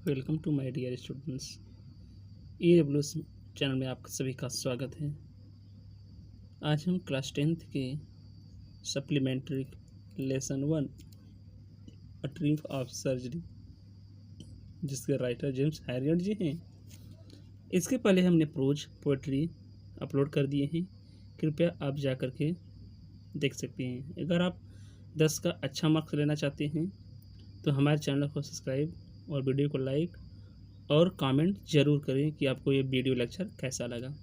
Welcome to my dear students. EWS channel में आप सभी का स्वागत है। आज हम क्लास 10th के supplementary lesson 1 a triumph of surgery, जिसके राइटर जेम्स हैरियट जी हैं। इसके पहले हमने प्रोज पोएट्री अपलोड कर दिए हैं, कृपया आप जा कर के देख सकते हैं। अगर आप 10 का अच्छा मार्क्स लेना चाहते हैं तो हमारे चैनल को सब्सक्राइब और वीडियो को लाइक और कमेंट ज़रूर करें कि आपको ये वीडियो लेक्चर कैसा लगा।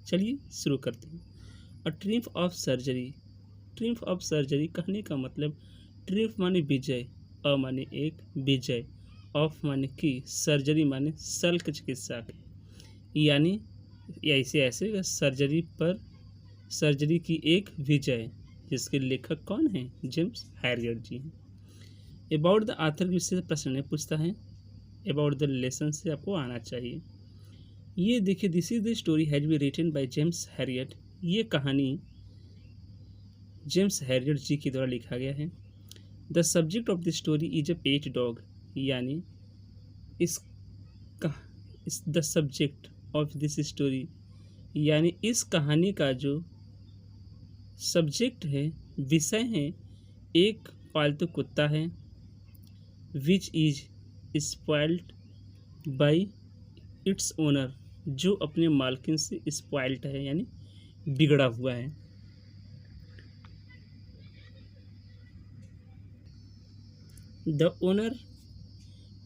चलिए शुरू करते हैं। A triumph of surgery. Triumph of surgery कहने का मतलब ट्रिम्फ माने विजय, अ माने एक, विजय, ऑफ माने की, सर्जरी माने शल्य चिकित्सा की, यानी ऐसे सर्जरी पर सर्जरी की एक विजय, जिसके लेखक कौन हैं? जेम्स हैरियट जी हैं। अबाउट द आथर विषय प्रश्न ने पूछता है, अबाउट द लेसन से आपको आना चाहिए। ये देखिए, this is the story has be written by James Herriot. ये कहानी जेम्स हैरियट जी के द्वारा लिखा गया है। The subject of the story is a pet dog, यानी the subject of this story, यानी इस कहानी का जो सब्जेक्ट है, विषय है, एक पालतू कुत्ता है, which is spoiled by its owner, जो अपने मालकिन से स्पॉइल्ड है, यानी बिगड़ा हुआ है। The owner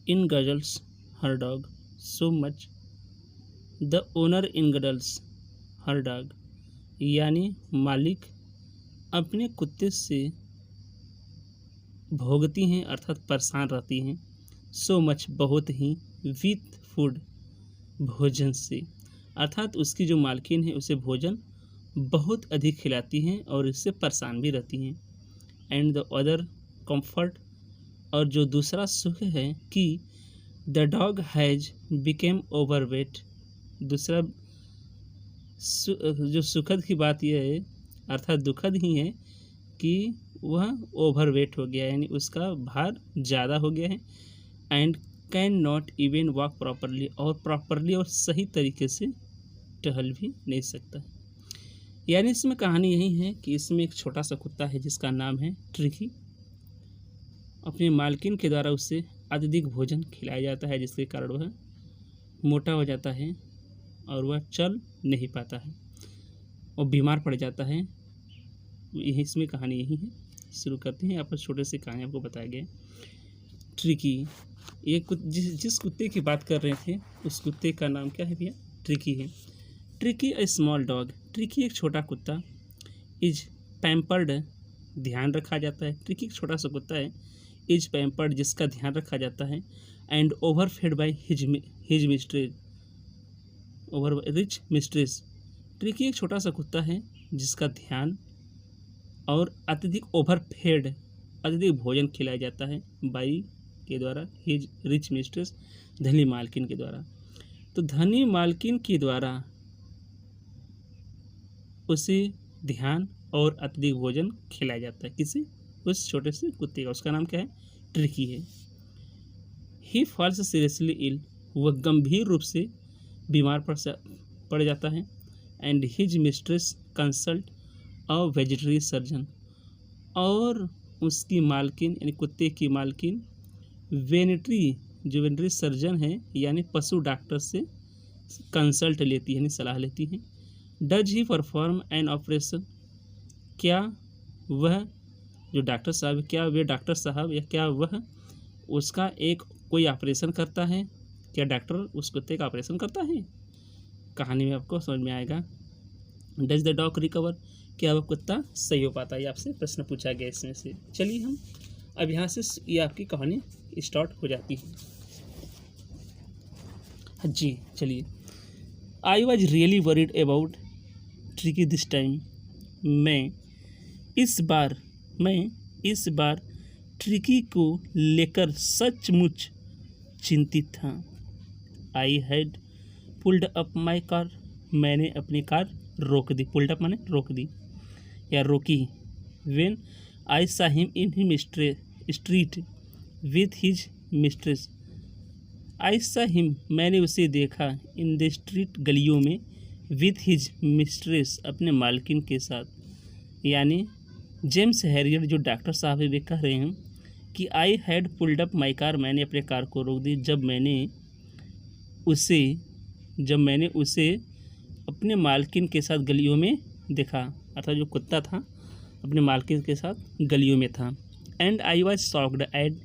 in ghazals her dog so much. The owner in ghazals her dog, यानी मालिक अपने कुत्ते से भोगती हैं, अर्थात परेशान रहती हैं, सो मच बहुत ही, विथ फूड भोजन से, अर्थात उसकी जो मालकिन है उसे भोजन बहुत अधिक खिलाती हैं और इससे परेशान भी रहती हैं। एंड द अदर कंफर्ट, और जो दूसरा सुख है कि the dog has became overweight, दूसरा जो सुखद की बात यह है, अर्थात दुखद ही है, कि वह ओवरवेट हो गया, यानी उसका भार ज़्यादा हो गया है। And can not even walk properly, और प्रॉपरली और सही तरीके से टहल भी नहीं सकता। यानी इसमें कहानी यही है कि इसमें एक छोटा सा कुत्ता है जिसका नाम है ट्रिकी। अपने मालकिन के द्वारा उसे अत्यधिक भोजन खिलाया जाता है, जिसके कारण वह मोटा हो जाता है और वह चल नहीं पाता है और बीमार पड़ जाता है। यही इसमें कहानी यही है। शुरू करते हैं। यहाँ पर छोटे से कहानी आपको बताया गया। ट्रिकी, ये जिस कुत्ते की बात कर रहे थे उस कुत्ते का नाम क्या है भैया? ट्रिकी है। Tricky a small dog, tricky एक छोटा कुत्ता, इज पैम्पर्ड, ध्यान रखा जाता है। ट्रिकी एक छोटा सा कुत्ता है, इज पैम्पर्ड, जिसका ध्यान रखा जाता है, and over fade by his mistress, over rich mistress. Tricky एक छोटा सा कुत्ता है जिसका ध्यान और अत्यधिक ओवरफेड, अत्यधिक भोजन खिलाया जाता है बाई के द्वारा, हिज रिच मिस्ट्रेस, धनी मालकिन के द्वारा। तो धनी मालकिन के द्वारा उसे ध्यान और अत्यधिक भोजन खिलाया जाता है। किसी उस छोटे से कुत्ते का, उसका नाम क्या है? ट्रिकी है। ही फॉल्स सीरियसली इल, वह गंभीर रूप से बीमार पड़ जाता है। And his mistress consult a veterinary surgeon, और उसकी मालकिन यानी कुत्ते की मालकिन वेटरनरी सर्जन है, यानी पशु डॉक्टर से कंसल्ट लेती है, यानी सलाह लेती है। Does he perform an operation, क्या वह जो डॉक्टर साहब, क्या वे डॉक्टर साहब या क्या वह उसका एक कोई ऑपरेशन करता है? क्या डॉक्टर उस कुत्ते का ऑपरेशन करता है? कहानी में आपको समझ में आएगा। डज द डॉग रिकवर, क्या वह कुत्ता सही हो पाता है? आपसे प्रश्न पूछा गया इसमें से। चलिए हम अब यहाँ से ये आपकी कहानी स्टार्ट हो जाती है। जी चलिए। I was really worried about tricky this time, मैं इस बार ट्रिकी को लेकर सचमुच चिंतित था। I had pulled up my car, मैंने अपनी कार रोक दी। पुल्ड अप माने रोक दी या रोकी। वेन आई सा him in him street with his mistress, आई सा हिम, मैंने उसे देखा, इन द स्ट्रीट, गलियों में, विथ हिज मिस्ट्रेस, अपने मालकिन के साथ। यानी जेम्स हैरियट जो डॉक्टर साहब है वे कह रहे हैं कि I had pulled up my car, मैंने अपने कार को रोक दी जब मैंने उसे अपने मालकिन के साथ गलियों में देखा, अर्थात जो कुत्ता था अपने मालकिन के साथ गलियों में था। And I was shocked at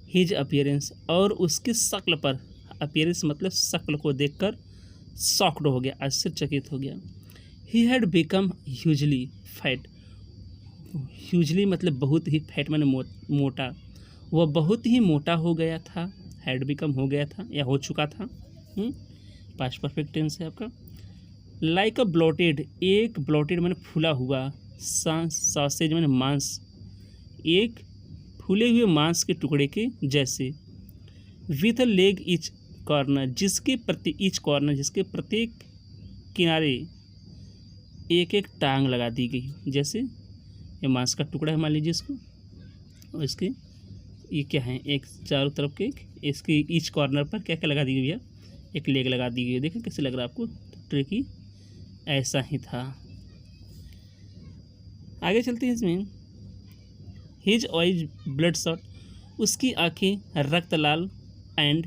his appearance, और उसकी शक्ल पर, अपीयरेंस मतलब शक्ल को देखकर शॉक्ड हो गया, आश्चर्यचकित हो गया। He had become hugely fat, hugely मतलब बहुत ही फैट माने मोटा, वह बहुत ही मोटा हो गया था, हैड बिकम हो गया था या हो चुका था, पास्ट परफेक्ट टेंस है आपका। लाइक अ ब्लोटेड, एक ब्लोटेड माने फूला हुआ, सॉसेज माने मांस, एक फूले हुए मांस के टुकड़े के जैसे। With a leg each corner, जिसके प्रत्येक किनारे एक एक टांग लगा दी गई। जैसे ये मांस का टुकड़ा है मान लीजिए इसको, और इसके ये क्या है, एक चारों तरफ के इसके ईच कॉर्नर पर क्या क्या लगा दी गई है, एक लेग लगा दी गई है। देखें कैसे लग रहा है आपको, ट्रिकी ऐसा ही था। आगे चलते हैं इसमें। हिज ऑइज ब्लड शॉट, उसकी आंखें रक्त लाल, एंड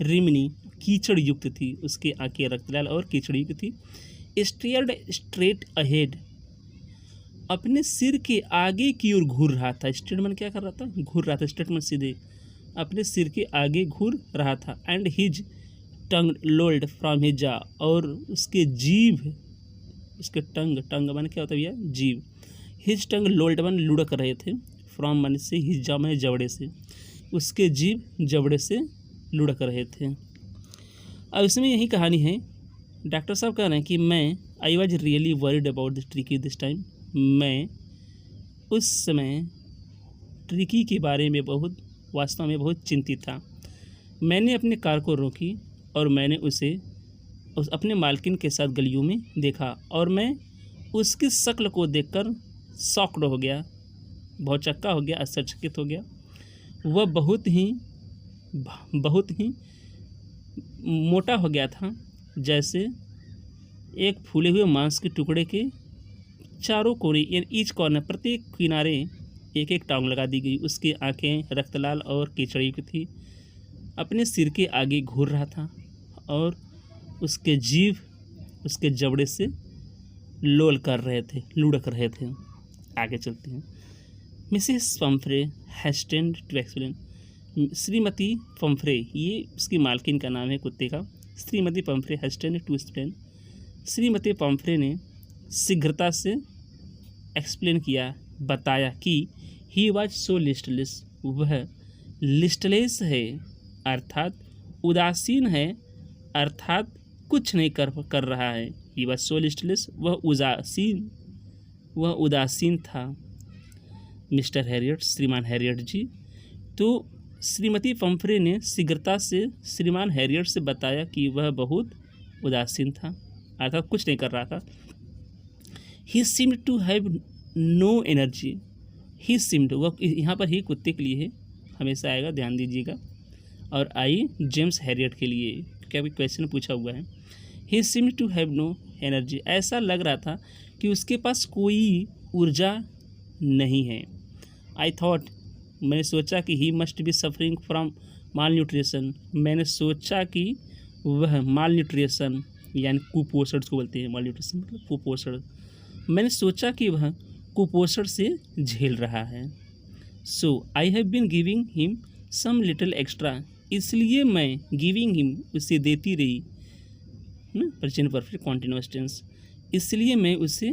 रिमनी, कीचड़ युक्त थी, उसकी आंखें रक्त लाल और कीचड़ युक्त थी। स्टेयर्ड स्ट्रेट अहेड, अपने सिर के आगे की ओर घूर रहा था। स्टेटमेंट क्या कर रहा था, घूर रहा था, स्टेटमेंट सीधे अपने सिर के आगे घूर रहा था। And his tongue lolled from his jaw, और उसके जीभ, उसके टंग माने क्या होता है भैया, जीभ। हिज टंग लोल्ड माने लुढ़क रहे थे, फ्रॉम माने से, हिज जा माने जबड़े से, उसके जीभ जबड़े से लुढ़क रहे थे। अब इसमें यही कहानी है। डॉक्टर साहब कह रहे हैं कि I was really worried about this tricky this time, मैं उस समय ट्रिकी के बारे में वास्तव में बहुत चिंतित था। मैंने अपने कार को रोकी और मैंने उसे अपने मालकिन के साथ गलियों में देखा, और मैं उसकी शक्ल को देखकर शॉक्ड हो गया, बहुत चक्का हो गया, आश्चर्यचकित हो गया। वह बहुत ही मोटा हो गया था, जैसे एक फूले हुए मांस के टुकड़े के चारों कोने, यानी ईच कॉर्नर, प्रत्येक किनारे एक एक टांग लगा दी गई। उसकी आंखें रक्तलाल और कीचड़युक्त थी, अपने सिर के आगे घूर रहा था, और उसके जीभ उसके जबड़े से लोल कर रहे थे, लुढ़क रहे थे। आगे चलते हैं। Mrs Pumphrey hastened to explain, श्रीमती पंफ्रे, ये उसकी मालकिन का नाम है कुत्ते का, श्रीमती पंफ्रे हैस्टेंड टू एक्सप्लेन, श्रीमती पंफ्रे ने शीघ्रता से एक्सप्लेन किया, बताया कि ही वॉज सो लिस्टलेस, वह लिस्टलेस है अर्थात उदासीन है, अर्थात कुछ नहीं कर रहा है। ही वॉज सो लिस्टलेस, वह उदासीन था। मिस्टर हैरियट, श्रीमान हैरियट जी। तो श्रीमती पंफ्रे ने शीघ्रता से श्रीमान हैरियट से बताया कि वह बहुत उदासीन था, अर्थात कुछ नहीं कर रहा था। He seemed to have no energy, he seemed, वह यहाँ पर ही कुत्ते के लिए है, हमेशा आएगा, ध्यान दीजिएगा, और आई जेम्स हैरियट के लिए, क्या भी क्वेश्चन पूछा हुआ है। He seemed to have no energy, ऐसा लग रहा था कि उसके पास कोई ऊर्जा नहीं है। आई थॉट, मैंने सोचा कि he must be suffering from mall nutrition, मैंने सोचा कि वह माल न्यूट्रिशन यानी कुपोषण को बोलते हैं, माल न्यूट्रिशन मतलब कुपोषण, मैंने सोचा कि वह कुपोषण से झेल रहा है। So I have been giving him some little extra, इसलिए मैं गिविंग हिम उसे देती रही, प्रेजेंट परफेक्ट कॉन्टिन्यूअस टेंस, इसलिए मैं उसे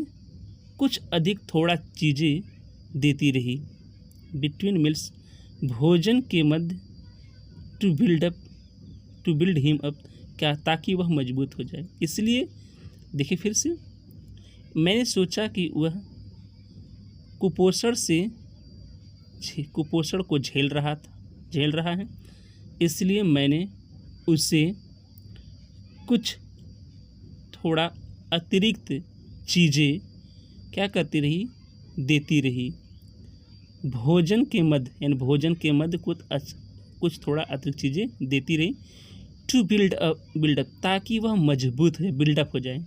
कुछ अधिक थोड़ा चीज़ें देती रही। बिटवीन मील्स, भोजन के मध्य, टू बिल्ड हिम अप, क्या, ताकि वह मजबूत हो जाए। इसलिए देखिए फिर से, मैंने सोचा कि वह कुपोषण को झेल रहा है, इसलिए मैंने उसे कुछ थोड़ा अतिरिक्त चीज़ें क्या करती रही, देती रही। भोजन के मध्य, यानी भोजन के मध्य कुछ थोड़ा अतिरिक्त चीज़ें देती रही। टू बिल्डअप ताकि वह मजबूत है, बिल्डअप हो जाए।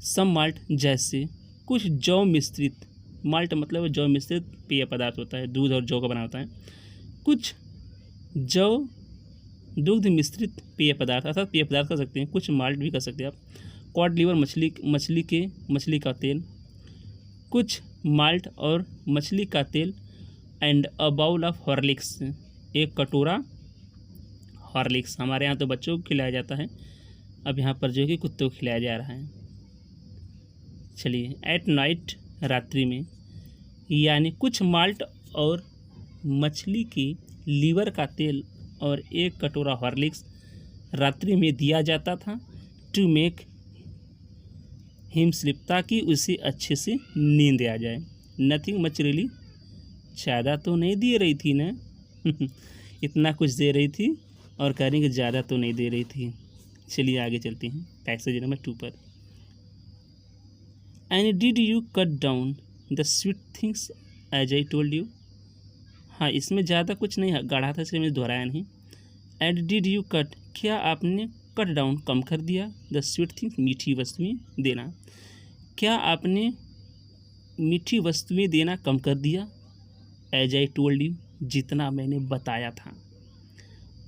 सम माल्ट जैसे कुछ जौ मिश्रित, माल्ट मतलब जौ मिश्रित पेय पदार्थ होता है, दूध और जौ का बना होता है। कुछ जौ दुग्ध मिश्रित पेय पदार्थ, अर्थात पेय पदार्थ कर सकते हैं, कुछ माल्ट भी कर सकते हैं आप। कॉड लिवर मछली का तेल, कुछ माल्ट और मछली का तेल। And a bowl of Horlicks, एक कटोरा हॉर्लिक्स। हमारे यहाँ तो बच्चों को खिलाया जाता है, अब यहाँ पर जो है कि कुत्तों को खिलाया जा रहा है। चलिए, एट नाइट, रात्रि में, यानी कुछ माल्ट और मछली की लीवर का तेल और एक कटोरा हॉर्लिक्स रात्रि में दिया जाता था। टू मेक हिम स्लिप, ताकि उसे अच्छे से नींद आ जाए। नथिंग मच रियली, ज़्यादा तो नहीं दे रही थी ना इतना कुछ दे रही थी और कह रही कि ज़्यादा तो नहीं दे रही थी। चलिए आगे चलते हैं पैसेज नंबर 2 पर। And did you cut down the sweet things as I told you. हाँ, इसमें ज़्यादा कुछ नहीं गढ़ा था, इसलिए मैंने दोहराया नहीं। एंड डिड यू कट, क्या आपने कट डाउन कम कर दिया, द स्वीट थिंग्स मीठी वस्तुएं देना, क्या आपने मीठी वस्तुएं देना कम कर दिया। एज आई टोल्ड यू, जितना मैंने बताया था।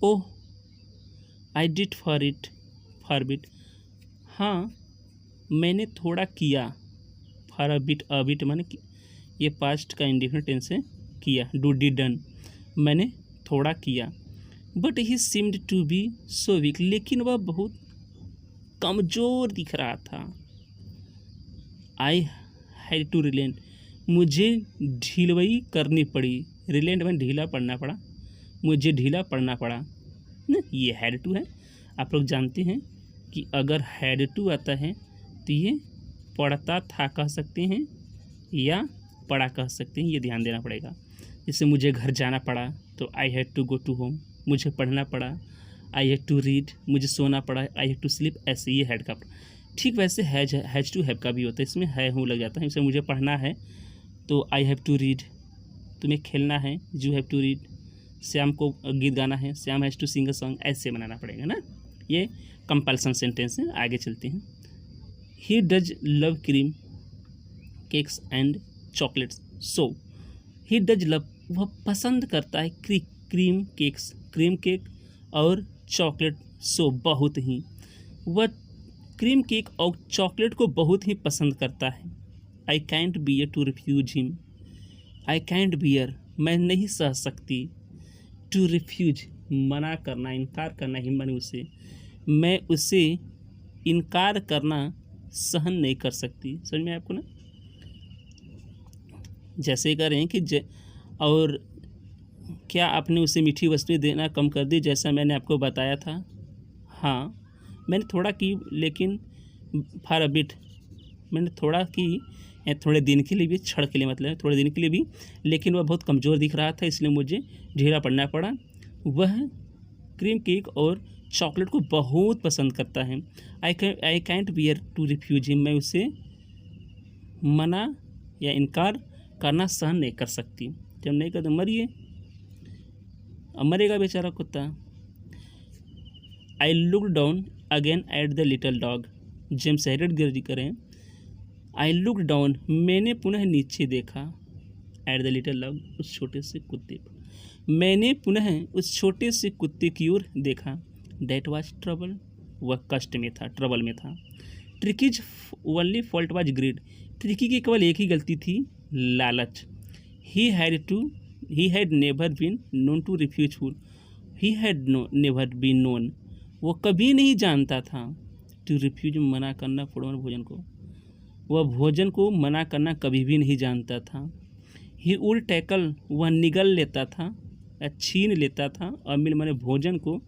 ओह आई डिड फॉर बिट, हाँ मैंने थोड़ा किया। फॉर अ बिट माने ये पास्ट का इंडिफिनिट टेंस है, किया, डू डी डन, मैंने थोड़ा किया। But he seemed to be so weak, लेकिन वह बहुत कमज़ोर दिख रहा था। आई हैड टू रिलेंट, मुझे ढीलवई करनी पड़ी। रिलेंट में ढीला पड़ना पड़ा, मुझे ढीला पड़ना पड़ा ना, ये हैड टू है। आप लोग जानते हैं कि अगर हैड टू आता है तो ये पढ़ता था कह सकते हैं या पढ़ा कह सकते हैं, ये ध्यान देना पड़ेगा। जैसे मुझे घर जाना पड़ा तो I had to go to home, मुझे पढ़ना पड़ा आई हैड टू रीड, मुझे सोना पड़ा आई हैड टू स्लीप, ऐसे ये हैड का। ठीक वैसे हैज टू हैव का भी होता है, इसमें है हूँ लग जाता है। जैसे मुझे पढ़ना है तो आई हैव टू रीड, तुम्हें खेलना है you have to read, Shyam को गीत गाना है Shyam has to sing a song, ऐसे बनाना पड़ेगा ना। ये कंपल्सन सेंटेंस है। आगे चलते हैं। He does love cream cakes and chocolates, so he does love, वह पसंद करता है क्रीम केक और चॉकलेट, सो बहुत ही, वह क्रीम केक और चॉकलेट को बहुत ही पसंद करता है। I can't bear to refuse him, I can't bear, मैं नहीं सह सकती, टू रिफ्यूज मना करना, इनकार करना, हिम माने उसे, मैं उसे इनकार करना सहन नहीं कर सकती। समझ में आपको ना, जैसे कह रहे हैं कि और क्या आपने उसे मीठी वस्तुएं देना कम कर दी, जैसा मैंने आपको बताया था। हाँ मैंने थोड़ा की, लेकिन फॉर अ बिट, मैंने थोड़ा की, थोड़े दिन के लिए भी, क्षण के लिए मतलब थोड़े दिन के लिए भी, लेकिन वह बहुत कमज़ोर दिख रहा था, इसलिए मुझे ढीला पड़ना पड़ा। वह क्रीम केक और चॉकलेट को बहुत पसंद करता है। I can't bear to refuse him, मैं उसे मना या इनकार करना सहन नहीं कर सकती। जब नहीं कर तो मरिए, अब मरेगा बेचारा कुत्ता। I look down again at the little dog, James Herriot गिरी करें। आई लुक डाउन, मैंने पुनः नीचे देखा, एट द लिटिल डॉग, उस छोटे से कुत्ते पर, मैंने पुनः उस छोटे से कुत्ते की ओर देखा। डैट वाज ट्रबल, वह कष्ट में था, ट्रबल में था। Tricki's only fault was greed, Tricki की केवल एक ही गलती थी, लालच। He had never been known to refuse food, he had never been known, वो कभी नहीं जानता था, टू रिफ्यूज मना करना, फूड भोजन को, वह भोजन को मना करना कभी भी नहीं जानता था। ही वुड टैकल, वह निगल लेता था या छीन लेता था, और मिल माने भोजन को,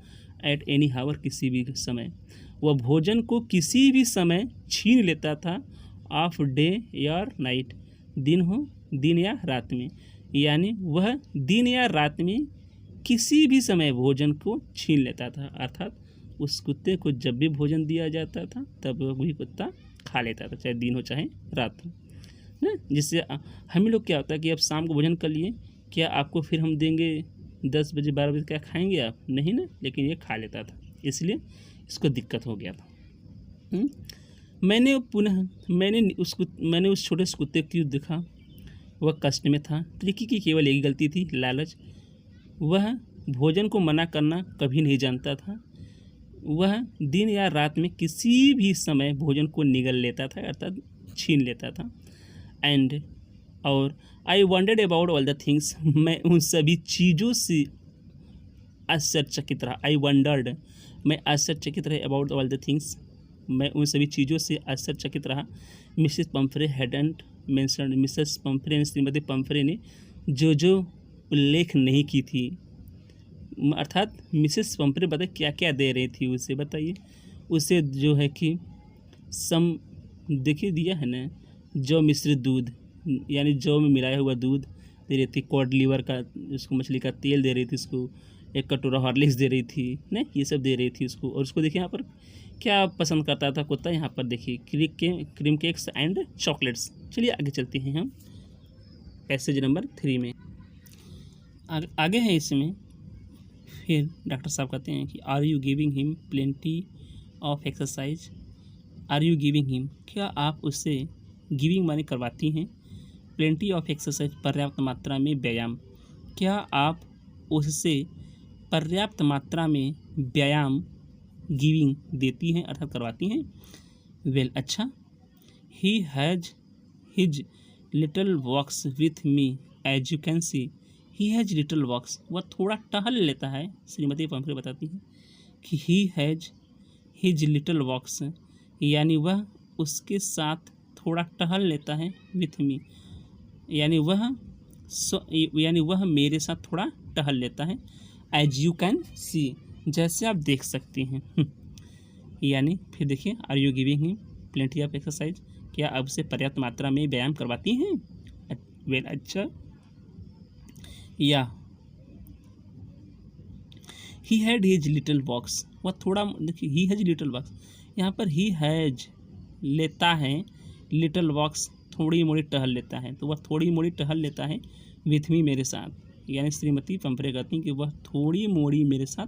एट एनी हावर, किसी भी समय, वह भोजन को किसी भी समय छीन लेता था, ऑफ डे या नाइट, दिन या रात में, यानी वह दिन या रात में किसी भी समय भोजन को छीन लेता था। अर्थात उस कुत्ते को जब भी भोजन दिया जाता था तब वही कुत्ता खा लेता था, चाहे दिन हो चाहे रात हो ना। जिससे हम लोग क्या होता है कि अब शाम को भोजन कर लिए, क्या आपको फिर हम देंगे 10 बजे 12 बजे क्या खाएंगे आप? नहीं ना, लेकिन ये खा लेता था, इसलिए इसको दिक्कत हो गया था। मैंने उस छोटे से कुत्ते को देखा, वह कष्ट में था। ट्रिकी की केवल एक गलती थी, लालच। वह भोजन को मना करना कभी नहीं जानता था। वह दिन या रात में किसी भी समय भोजन को निगल लेता था, अर्थात छीन लेता था। और आई wandered about all the things, मैं उन सभी चीज़ों से आश्चर्यचकित रहा। मैं आश्चर्यचकित रहा अबाउट ऑल द थिंग्स, मैं उन सभी चीज़ों से आश्चर्यचकित रहा। Mrs Pomfrey hadn't mentioned, Mrs Pomfrey ने, श्रीमती पम्फ्रे ने जो उल्लेख नहीं की थी, अर्थात मिसेस पम्फ्रे बताइए क्या क्या दे रही थी उसे, बताइए उसे जो है कि देखिए दिया है ना, जौ मिश्रित दूध, यानी जौ में मिलाया हुआ दूध दे रही थी, कॉड लिवर का, उसको मछली का तेल दे रही थी उसको, एक कटोरा हॉर्लिक्स दे रही थी ना, ये सब दे रही थी उसको। और उसको देखिए यहाँ पर क्या पसंद करता था कुत्ता, यहाँ पर देखिए क्रीम केक्स एंड चॉकलेट्स। चलिए आगे चलते हैं हम पैसेज नंबर 3 में। आगे है इसमें, फिर डॉक्टर साहब कहते हैं कि are you giving him plenty of exercise, are you giving him, क्या आप उससे, गिविंग माने करवाती हैं, प्लेंटी ऑफ एक्सरसाइज पर्याप्त मात्रा में व्यायाम, क्या आप उससे पर्याप्त मात्रा में व्यायाम गिविंग देती हैं, अर्थात करवाती हैं। वेल अच्छा, he has his little walks with me as you can see, he has little walks, वह थोड़ा टहल लेता है। श्रीमती पम्फ्रे बताती हैं कि ही हैज़ हिज लिटल वॉक्स, यानी वह उसके साथ थोड़ा टहल लेता है, विथ मी यानी वह मेरे साथ थोड़ा टहल लेता है, एज यू कैन सी, जैसे आप देख सकते हैं। यानी फिर देखिए, are you giving him plenty of exercise, क्या आप उसे पर्याप्त मात्रा में व्यायाम करवाती हैं। वेल अच्छा, या ही हैड हिज लिटिल वॉक्स, वह थोड़ा, देखिए ही हैज लिटिल वॉक्स, यहाँ पर ही हैज लेता है, लिटिल वॉक्स थोड़ी मोड़ी टहल लेता है, तो वह थोड़ी मोड़ी टहल लेता है, विथ मी मेरे साथ, यानी श्रीमती पम्फ्रे कहती हैं कि वह थोड़ी मोड़ी मेरे साथ,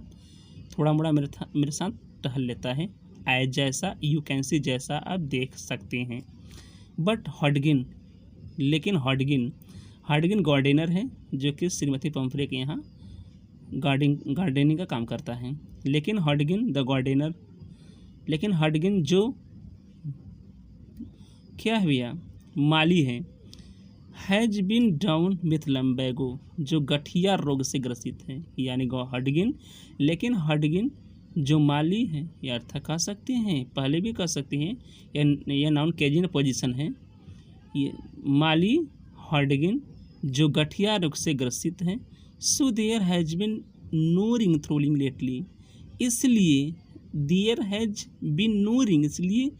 थोड़ा मोड़ा मेरे साथ टहल लेता है, एज जैसा, यू कैन सी जैसा आप देख सकते हैं। बट हॉडगिन, लेकिन हॉडगिन गार्डनर है, जो कि श्रीमती पम्फ्रे के यहाँ गार्डनिंग का काम करता है। लेकिन हॉडगिन द गार्डनर, लेकिन हॉडगिन जो क्या है भैया, माली है, हैज बीन डाउन विथ लम्बैगो, जो गठिया रोग से ग्रसित है, यानी हॉडगिन, लेकिन हॉडगिन जो माली है, या अर्थ कह सकते हैं, पहले भी कह सकते हैं, यह नाउन केजिन पोजीशन है, ये माली हॉडगिन जो गठिया रोग से ग्रसित है। So there has been no ring throwing lately, इसलिए there has been no ring, इसलिए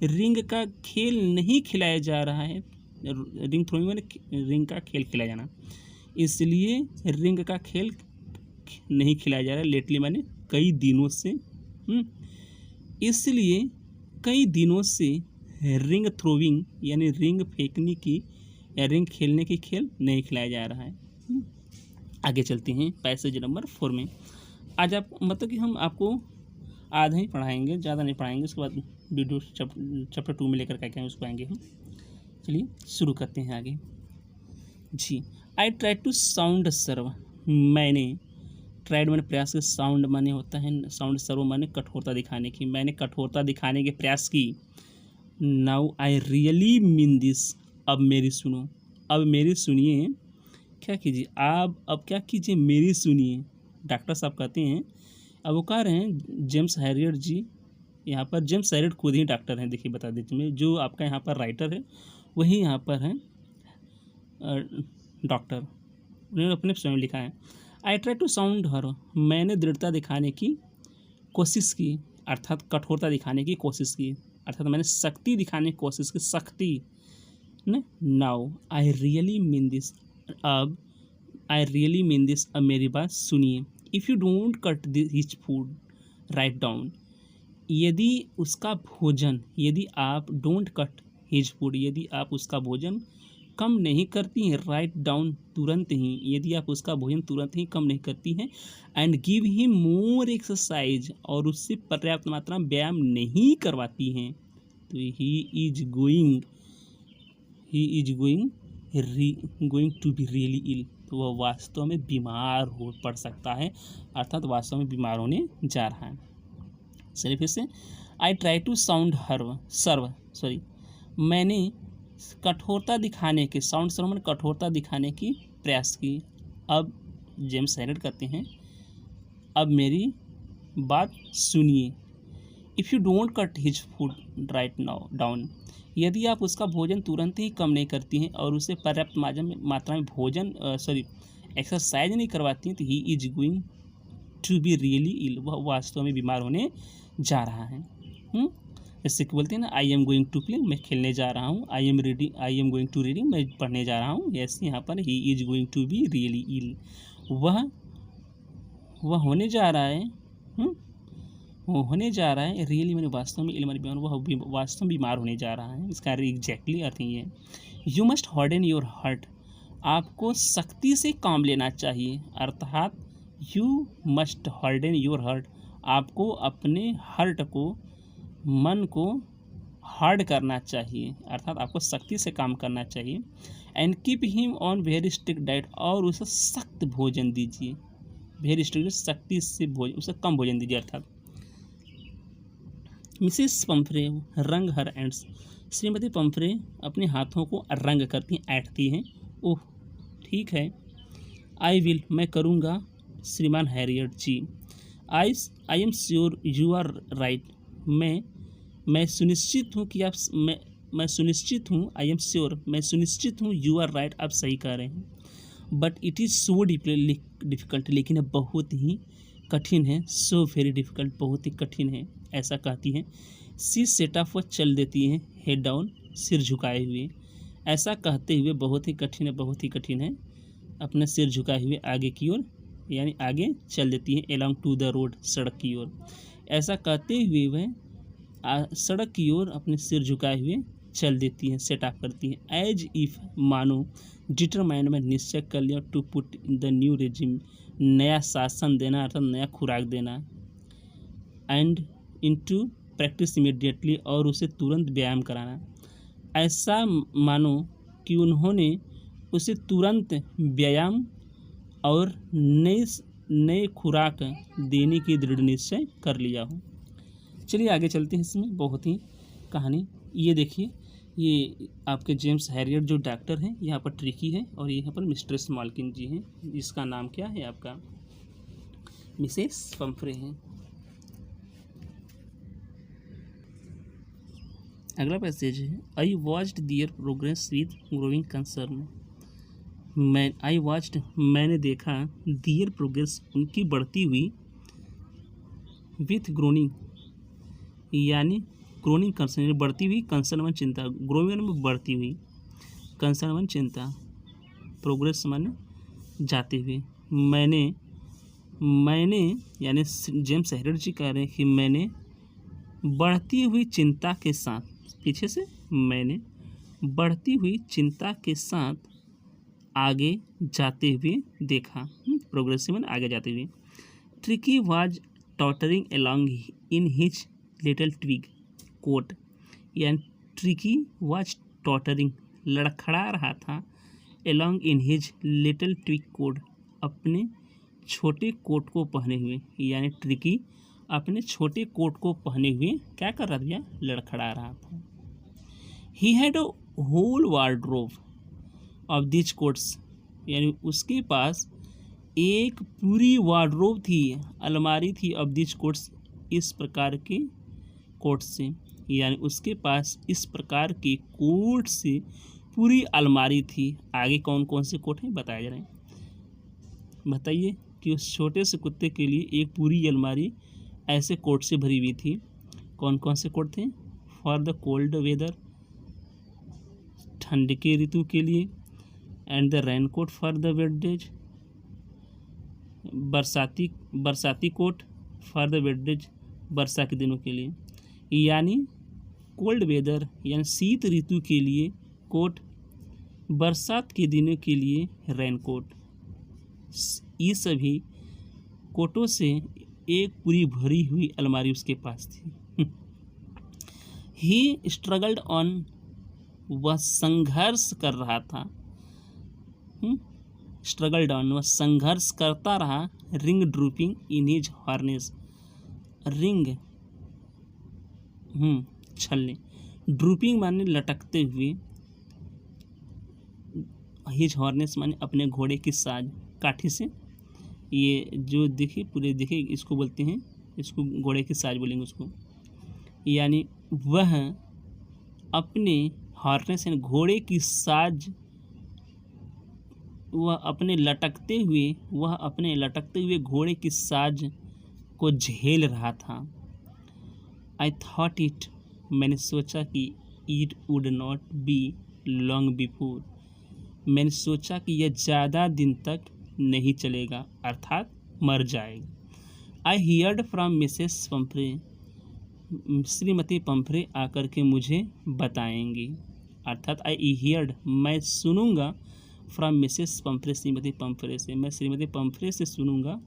रिंग का खेल नहीं खिलाया जा रहा है, रिंग थ्रोइंग में रिंग का खेल खिलाया जाना, इसलिए रिंग का खेल नहीं खिलाया जा रहा है, लेटली माने कई दिनों से, इसलिए कई दिनों से रिंग थ्रोइंग यानी रिंग फेंकने की या रिंग खेलने की खेल नहीं खिलाया जा रहा है। आगे चलते हैं पैसेज नंबर 4 में। आज आप मतलब कि हम आपको आधा ही पढ़ाएंगे, ज़्यादा नहीं पढ़ाएंगे, उसके बाद वीडियो चैप्टर 2 में लेकर के आएंगे, उसको आएंगे हम। चलिए शुरू करते हैं आगे जी। आई ट्राई टू साउंड सर्व, मैंने ट्राइड माने प्रयास के, साउंड माने होता है, साउंड सर्व माने कठोरता दिखाने की, मैंने कठोरता दिखाने के प्रयास की। Now I really mean this, अब मेरी सुनो, अब मेरी सुनिए, क्या कीजिए आप, अब क्या कीजिए मेरी सुनिए। डॉक्टर साहब कहते हैं, अब वो कह रहे हैं जेम्स हैरियट जी, यहाँ पर जेम्स हैरियट खुद ही डॉक्टर हैं, देखिए बता दीजिए मैं, जो आपका यहाँ पर राइटर है वही यहाँ पर है डॉक्टर, उन्होंने अपने स्वयं लिखा है। आई ट्राई टू साउंड हर, मैंने दृढ़ता दिखाने की कोशिश की, अर्थात कठोरता दिखाने की कोशिश की, अर्थात मैंने शक्ति दिखाने की कोशिश की, शक्ति न। Now I really mean this, अब आई रियली मीन दिस, अब मेरी बात सुनिए। If you don't cut his food write down, यदि उसका भोजन, यदि आप डोंट कट हिज फूड, यदि आप उसका भोजन कम नहीं करती हैं, राइट डाउन तुरंत ही, यदि आप उसका भोजन तुरंत ही कम नहीं करती हैं, and give he more exercise, और उससे पर्याप्त मात्रा में व्यायाम नहीं करवाती हैं, तो he is going to be really ill, तो वह वास्तव में बीमार हो पड़ सकता है, अर्थात वास्तव में बीमार होने जा रहा है। चलिए फिर से, आई ट्राई टू साउंड मैंने कठोरता दिखाने के, साउंड सर्व मैंने कठोरता दिखाने की प्रयास की। अब जेम्स हैरेड कहते हैं, अब मेरी बात सुनिए। If you don't cut his food right now down, यदि आप उसका भोजन तुरंत ही कम नहीं करती हैं और उसे पर्याप्त मात्रा में एक्सरसाइज नहीं करवाती हैं, तो he is going to be really ill, वह वास्तव में बीमार होने जा रहा है। जैसे कि बोलते हैं ना, I am going to play, मैं खेलने जा रहा हूँ, I am going to reading, मैं पढ़ने जा रहा हूँ, ऐसे यहाँ पर he is going to be really ill, वह होने जा रहा है, वो होने जा रहा है, रियली मैंने वास्तव में, इल मैंने बीमार, वह वास्तव में बीमार होने जा रहा है। इसका एग्जैक्टली अर्थ ही है, you must harden your heart, आपको सख्ती से काम लेना चाहिए, अर्थात you must harden your heart, आपको अपने हार्ट को, मन को हार्ड करना चाहिए, अर्थात आपको सख्ती से काम करना चाहिए। And keep him on very strict diet, और उसे सख्त भोजन दीजिए, वेरी स्ट्रिक्ट, सख्ती से भोजन, उसे कम भोजन दीजिए अर्थात। मिसेस पंफ्रे रंग हर एंड्स, श्रीमती पंफ्रे अपने हाथों को रंग करती हैं, ऐंठती हैं। ओह ठीक है। आई विल, मैं करूँगा श्रीमान Herriot ji. I am sure you are right, मैं सुनिश्चित हूँ कि आप, मैं सुनिश्चित हूँ, आई एम श्योर, मैं सुनिश्चित हूँ, यू आर राइट, आप सही कह रहे हैं। But it is so difficult, लेकिन अब बहुत ही कठिन है, सो वेरी डिफ़िकल्ट, बहुत ही कठिन है, ऐसा कहती हैं। सी सेट ऑफ, वह चल देती हैं, हेड डाउन, सिर झुकाए हुए, ऐसा कहते हुए, बहुत ही कठिन है, बहुत ही कठिन है, अपना सिर झुकाए हुए आगे की ओर, यानी आगे चल देती हैं, एलॉन्ग टू द रोड, सड़क की ओर, ऐसा कहते हुए वह सड़क की ओर अपने सिर झुकाए हुए चल देती हैं, सेट ऑफ करती हैं। एज इफ, मानो, डिटरमाइंड में निश्चय कर लिया, to put in the new regime, नया शासन देना, अर्थात नया खुराक देना, एंड इनटू प्रैक्टिस इमीडिएटली, और उसे तुरंत व्यायाम कराना, ऐसा मानो कि उन्होंने उसे तुरंत व्यायाम और नए खुराक देने की दृढ़ निश्चय कर लिया हो। चलिए आगे चलते हैं, इसमें बहुत ही कहानी, ये देखिए, ये आपके जेम्स हैरियट जो डॉक्टर हैं, यहाँ पर ट्रिकी है, और यहाँ पर मिस्ट्रेस मालकिन जी हैं, जिसका नाम क्या है आपका, मिसेस पंफ्रे हैं। अगला पैसेज है, I watched their progress with growing concern, मैंने देखा, दियर प्रोग्रेस, उनकी बढ़ती हुई, विथ ग्रोनिंग, यानी ग्रोनिंग कंसर्न, बढ़ती हुई, कंसर्न मन चिंता, ग्रोइंग में बढ़ती हुई, कंसर्न मन चिंता, प्रोग्रेस मन जाते हुए, मैंने यानी जेम्स हैरियट जी कह रहे हैं कि मैंने बढ़ती हुई चिंता के साथ, पीछे से, मैंने बढ़ती हुई चिंता के साथ आगे जाते हुए देखा, प्रोग्रेसिव में आगे जाते हुए। Tricki was tottering along in his little twig coat, यानी ट्रिकी वाज टॉटरिंग, लड़खड़ा रहा था, along in his little twig coat, अपने छोटे कोट को पहने हुए, यानी ट्रिकी अपने छोटे कोट को पहने हुए क्या कर रहा था, लड़खड़ा रहा था। He had a whole wardrobe of this coats, यानी उसके पास एक पूरी वार्डरोब थी, अलमारी थी, ऑफ दिस कोट्स, इस प्रकार के कोट से, यानी उसके पास इस प्रकार के कोट से पूरी अलमारी थी। आगे कौन कौन से कोट हैं बताया जा रहे हैं, बताइए कि उस छोटे से कुत्ते के लिए एक पूरी अलमारी ऐसे कोट से भरी हुई थी। कौन कौन से कोट थे, फॉर द कोल्ड वेदर, ठंड के ऋतु के लिए, and the rain coat for the wet days, बरसाती coat for the wet days, वर्षा के दिनों के लिए, यानी कोल्ड वेदर यानी शीत ऋतु के लिए कोट, बरसात के दिनों के लिए रेनकोट। ये सभी कोटों से एक पूरी भरी हुई अलमारी उसके पास थी। ही स्ट्रगल्ड ऑन, वह संघर्ष कर रहा था। स्ट्रगल्ड ऑन, वह संघर्ष करता रहा। Ring drooping in his harness, ring छलने, ड्रूपिंग माने लटकते हुए, हिज हार्नेस माने अपने घोड़े की साज, काठी से। ये जो दिखे पूरे दिखे इसको बोलते हैं, इसको घोड़े की साज बोलेंगे उसको। यानी वह अपने हार्नेस यानी घोड़े की साज वह अपने लटकते हुए घोड़े की साज को झेल रहा था। आई थॉट इट, मैंने सोचा कि it would not be long before, मैंने सोचा कि यह ज़्यादा दिन तक नहीं चलेगा, अर्थात मर जाएगा। आई heard from Mrs Pomfrey, Shrimati Pomfrey आकर के मुझे बताएंगी, अर्थात आई हियर्ड, मैं सुनूंगा, from Mrs Pomfrey, Shrimati Pomfrey से, मैं श्रीमती पंफ्रे से सुनूंगा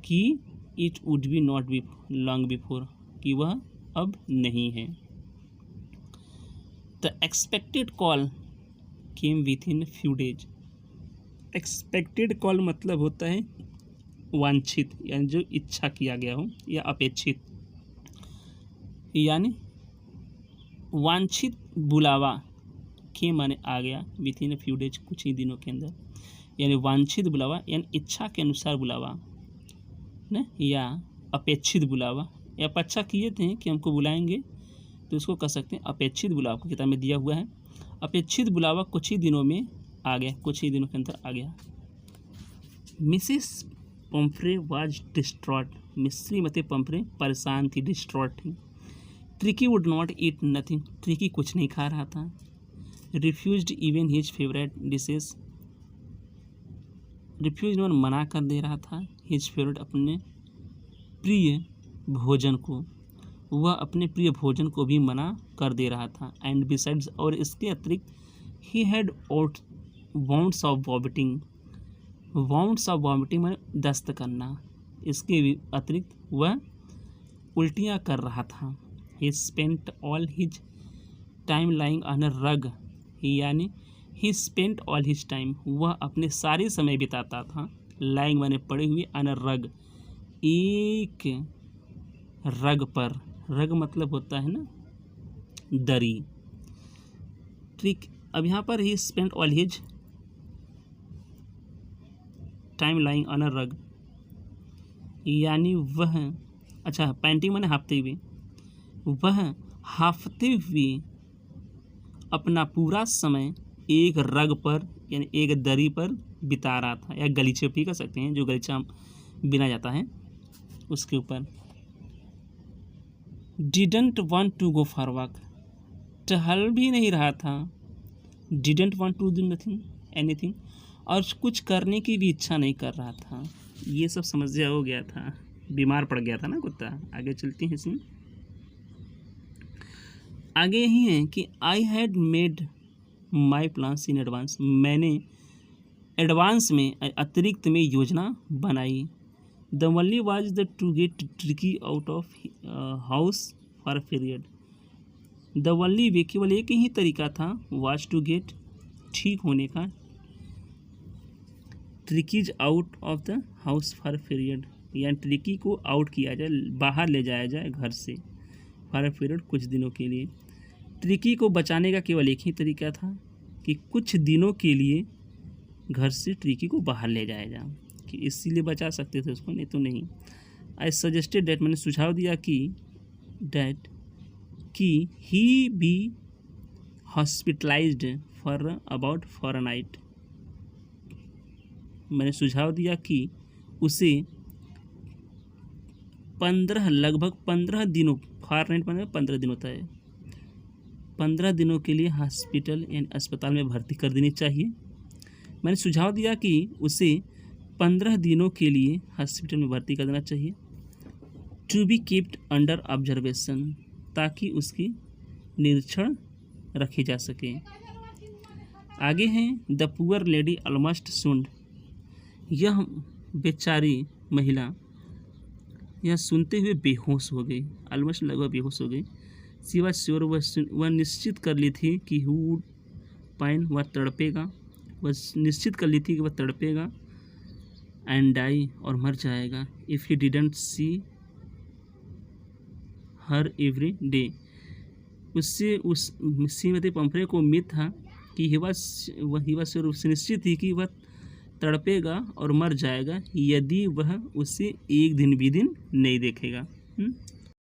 कि it would be not be long before, कि वह अब नहीं है। The expected call came with in few days. Expected call मतलब होता है वांछित, यानी जो इच्छा किया गया हो या अपेक्षित, यानी वांछित बुलावा के माने आ गया, विथ इन फ्यू डेज, कुछ ही दिनों के अंदर, यानी वांछित बुलावा यानी इच्छा के अनुसार बुलावा न, या अपेक्षित बुलावा, या अपेक्षा किए थे कि हमको बुलाएंगे तो उसको कह सकते हैं अपेक्षित बुलावा, को किताब में दिया हुआ है। अपेक्षित बुलावा कुछ ही दिनों में आ गया, कुछ ही दिनों के अंदर आ गया। मिसेस पंफ्रे वाज डिस्ट्रॉट, श्रीमती पंफ्रे परेशान थी, डिस्ट्रॉट थी। Tricki would not eat nothing, Tricki कुछ नहीं खा रहा था। Refused even his favourite dishes, refuse में मना कर दे रहा था, हिज फेवरेट अपने प्रिय भोजन को, वह अपने प्रिय भोजन को भी मना कर दे रहा था। एंड बिसाइड्स, और इसके अतिरिक्त, he had wounds of vomiting, wounds of vomiting माने दस्त करना, इसके भी अतिरिक्त वह उल्टियाँ कर रहा था। ही spent all his time lying on a रग, यानी ही स्पेंट ऑल हिज टाइम, वह अपने सारे समय बिताता था, लाइंग माने पड़े हुए, ऑन अ रग, एक रग पर, रग मतलब होता है ना दरी, ठीक। अब यहाँ पर ही spent all his time lying on a रग, यानी वह, अच्छा पेंटिंग माने हाँफते हुए, वह हाँफते हुए अपना पूरा समय एक रग पर यानी एक दरी पर बिता रहा था, या गलीचे भी कह सकते हैं, जो गलीचा बिना जाता है उसके ऊपर। Didn't want to go for walk, टहल भी नहीं रहा था। Didn't want to do nothing anything, और कुछ करने की भी इच्छा नहीं कर रहा था। ये सब समस्या हो गया था, बीमार पड़ गया था ना कुत्ता। आगे चलते हैं इसमें, आगे यही है कि I had made my plans in advance, मैंने एडवांस में अतिरिक्त में योजना बनाई। The only was the to get Tricki out of house for period, the only way, केवल एक ही तरीका था, वाज टू गेट ठीक होने का, ट्रिकीज out of the house for period, यानी ट्रिकी को आउट किया जाए, बाहर ले जाया जाए घर से, फॉर पीरियड कुछ दिनों के लिए। ट्रिकी को बचाने का केवल एक ही तरीका था कि कुछ दिनों के लिए घर से ट्रिकी को बाहर ले जाया जाए, कि इसीलिए बचा सकते थे उसको, नहीं तो नहीं। आई सजेस्टेड डैट, मैंने सुझाव दिया कि डैट कि he be hospitalised for about for a night, मैंने सुझाव दिया कि उसे 15 लगभग 15 दिनों, फॉर नाइट मतलब 15 दिन होता है, 15 दिनों के लिए हॉस्पिटल यानी अस्पताल में भर्ती कर देनी चाहिए। मैंने सुझाव दिया कि उसे 15 दिनों के लिए हॉस्पिटल में भर्ती कर देना चाहिए। To be keeped under observation, ताकि उसकी निरीक्षण रखी जा सके। आगे हैं द पुअर लेडी ऑलमोस्ट सुंड। यह बेचारी महिला यह सुनते हुए बेहोश हो गई, ऑलमोस्ट लगभग बेहोश हो गई। शी वाज श्योर, वह निश्चित कर ली थी कि हु वुड पाइन, वह तड़पेगा, वह निश्चित कर ली थी कि वह तड़पेगा, एंड डाई और मर जाएगा, if he didn't see her every day. उससे उस श्रीमती पंफरे को उम्मीद था कि वह उससे निश्चित थी कि वह तड़पेगा और मर जाएगा यदि वह उसे एक दिन भी दिन नहीं देखेगा।